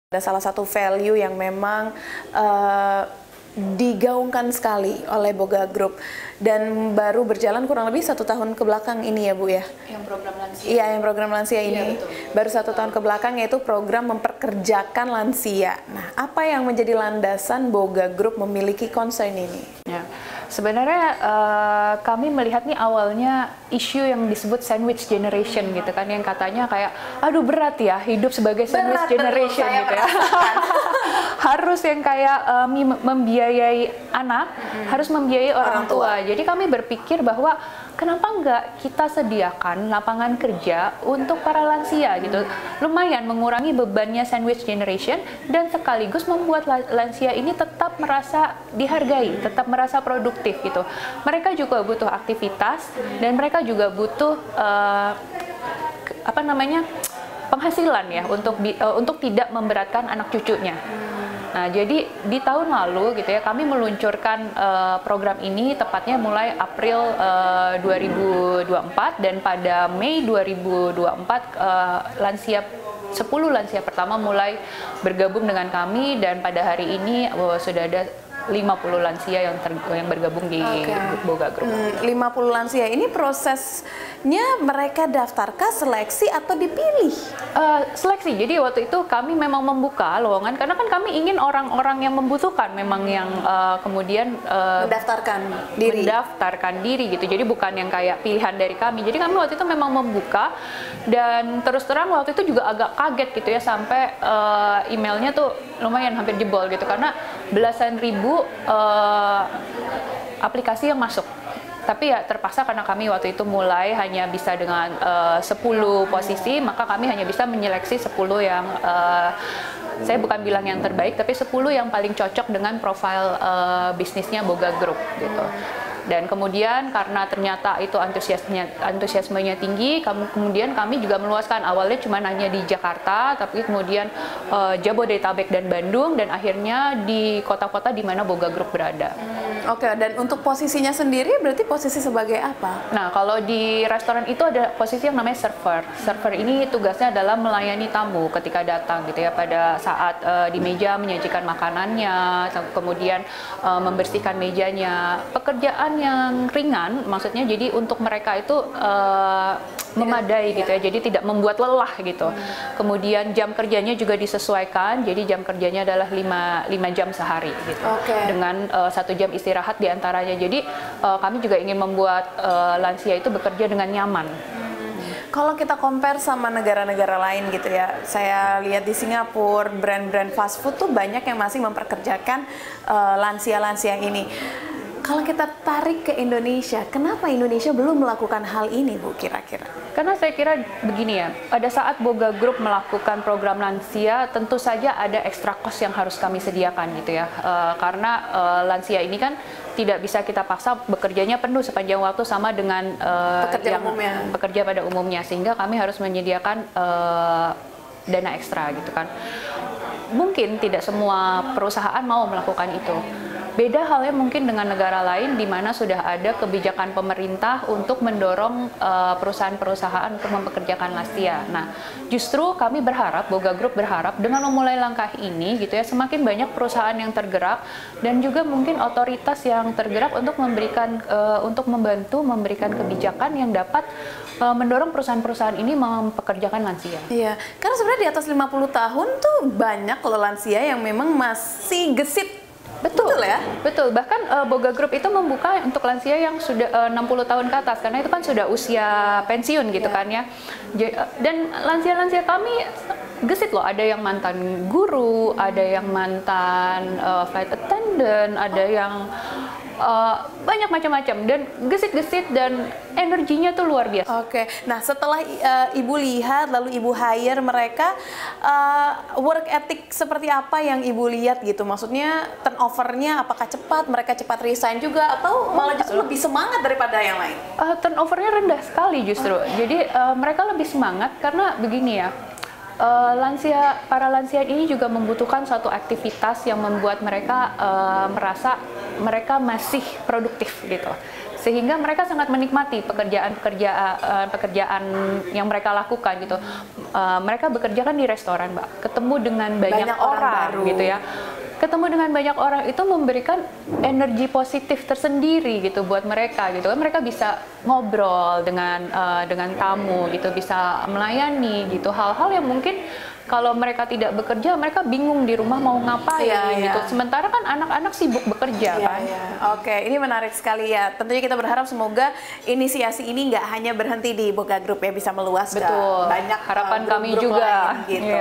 Ada salah satu value yang memang digaungkan sekali oleh Boga Group dan baru berjalan kurang lebih 1 tahun ke belakang ini ya Bu ya? Yang program lansia. Iya, yang program lansia ini. Iya, baru 1 tahun ke belakang, yaitu program memperkerjakan lansia. Nah, apa yang menjadi landasan Boga Group memiliki concern ini? Ya. Sebenarnya kami melihat nih awalnya isu yang disebut sandwich generation gitu kan, yang katanya kayak aduh berat ya hidup sebagai sandwich generation gitu ya. Harus yang kayak membiayai anak, harus membiayai orang tua. Jadi kami berpikir bahwa kenapa enggak kita sediakan lapangan kerja untuk para lansia gitu. Lumayan mengurangi bebannya sandwich generation dan sekaligus membuat lansia ini tetap merasa dihargai, tetap merasa produktif gitu. Mereka juga butuh aktivitas dan mereka juga butuh penghasilan ya untuk tidak memberatkan anak cucunya. Nah, jadi di tahun lalu gitu ya kami meluncurkan program ini tepatnya mulai April 2024 dan pada Mei 2024 10 lansia pertama mulai bergabung dengan kami dan pada hari ini sudah ada 50 lansia yang bergabung di Boga Group. 50 lansia ini prosesnya mereka daftarkah, seleksi atau dipilih? Seleksi. Jadi waktu itu kami memang membuka lowongan karena kan kami ingin orang-orang yang membutuhkan memang yang kemudian mendaftarkan diri gitu. Jadi bukan yang kayak pilihan dari kami. Jadi kami waktu itu memang membuka dan terus terang waktu itu juga agak kaget gitu ya sampai emailnya tuh lumayan hampir jebol gitu karena belasan ribu aplikasi yang masuk. Tapi ya terpaksa karena kami waktu itu mulai hanya bisa dengan 10 posisi, maka kami hanya bisa menyeleksi 10 yang saya bukan bilang yang terbaik, tapi 10 yang paling cocok dengan profil bisnisnya Boga Group gitu. Dan kemudian karena ternyata itu antusiasmenya tinggi, kemudian kami juga meluaskan. Awalnya cuma hanya di Jakarta, tapi kemudian Jabodetabek dan Bandung, dan akhirnya di kota-kota di mana Boga Group berada. Oke, dan untuk posisinya sendiri berarti posisi sebagai apa? Nah, kalau di restoran itu ada posisi yang namanya server. Server ini tugasnya adalah melayani tamu ketika datang gitu ya, pada saat di meja menyajikan makanannya, kemudian membersihkan mejanya. Pekerjaan yang ringan, maksudnya jadi untuk mereka itu memadai gitu ya, jadi tidak membuat lelah gitu. Kemudian jam kerjanya juga disesuaikan, jadi jam kerjanya adalah 5 jam sehari gitu. Dengan 1 jam istirahat diantaranya. Jadi kami juga ingin membuat lansia itu bekerja dengan nyaman. Kalau kita compare sama negara-negara lain gitu ya, saya lihat di Singapura brand-brand fast food tuh banyak yang masih memperkerjakan lansia-lansia ini. Kalau kita tarik ke Indonesia, kenapa Indonesia belum melakukan hal ini, Bu, kira-kira? Karena saya kira begini ya, pada saat Boga Group melakukan program lansia, tentu saja ada extra cost yang harus kami sediakan gitu ya. Karena lansia ini kan tidak bisa kita paksa bekerjanya penuh sepanjang waktu sama dengan pekerja pada umumnya, sehingga kami harus menyediakan dana ekstra gitu kan. Mungkin tidak semua perusahaan mau melakukan itu. Beda halnya mungkin dengan negara lain di mana sudah ada kebijakan pemerintah untuk mendorong perusahaan-perusahaan untuk mempekerjakan lansia. Nah, justru kami berharap, Boga Group berharap dengan memulai langkah ini gitu ya, semakin banyak perusahaan yang tergerak dan juga mungkin otoritas yang tergerak untuk membantu memberikan kebijakan yang dapat mendorong perusahaan-perusahaan ini mempekerjakan lansia. Iya, karena sebenarnya di atas 50 tahun tuh banyak loh lansia yang memang masih gesit. Betul ya? Betul. Bahkan Boga Group itu membuka untuk lansia yang sudah 60 tahun ke atas, karena itu kan sudah usia pensiun gitu kan ya. Dan lansia-lansia kami gesit loh, ada yang mantan guru, ada yang mantan flight attendant, ada yang banyak macam-macam dan gesit-gesit dan energinya tuh luar biasa. Nah setelah Ibu lihat lalu Ibu hire mereka, work ethic seperti apa yang Ibu lihat gitu? Maksudnya turnovernya apakah cepat, mereka cepat resign juga atau malah justru lebih semangat daripada yang lain? Turnovernya rendah sekali justru. Jadi mereka lebih semangat karena begini ya. Para lansia ini juga membutuhkan suatu aktivitas yang membuat mereka merasa mereka masih produktif gitu. sehingga mereka sangat menikmati pekerjaan yang mereka lakukan gitu. Mereka bekerja kan di restoran, Mbak, ketemu dengan banyak orang baru gitu ya. Ketemu dengan banyak orang itu memberikan energi positif tersendiri gitu buat mereka gitu. Mereka bisa ngobrol dengan tamu gitu, bisa melayani gitu, hal-hal yang mungkin kalau mereka tidak bekerja, mereka bingung di rumah mau ngapain gitu. Sementara kan anak-anak sibuk bekerja kan. Oke, ini menarik sekali ya. Tentunya kita berharap semoga inisiasi ini nggak hanya berhenti di Boga Group ya, bisa meluas ke banyak harapan kami grup-grup juga lain, gitu.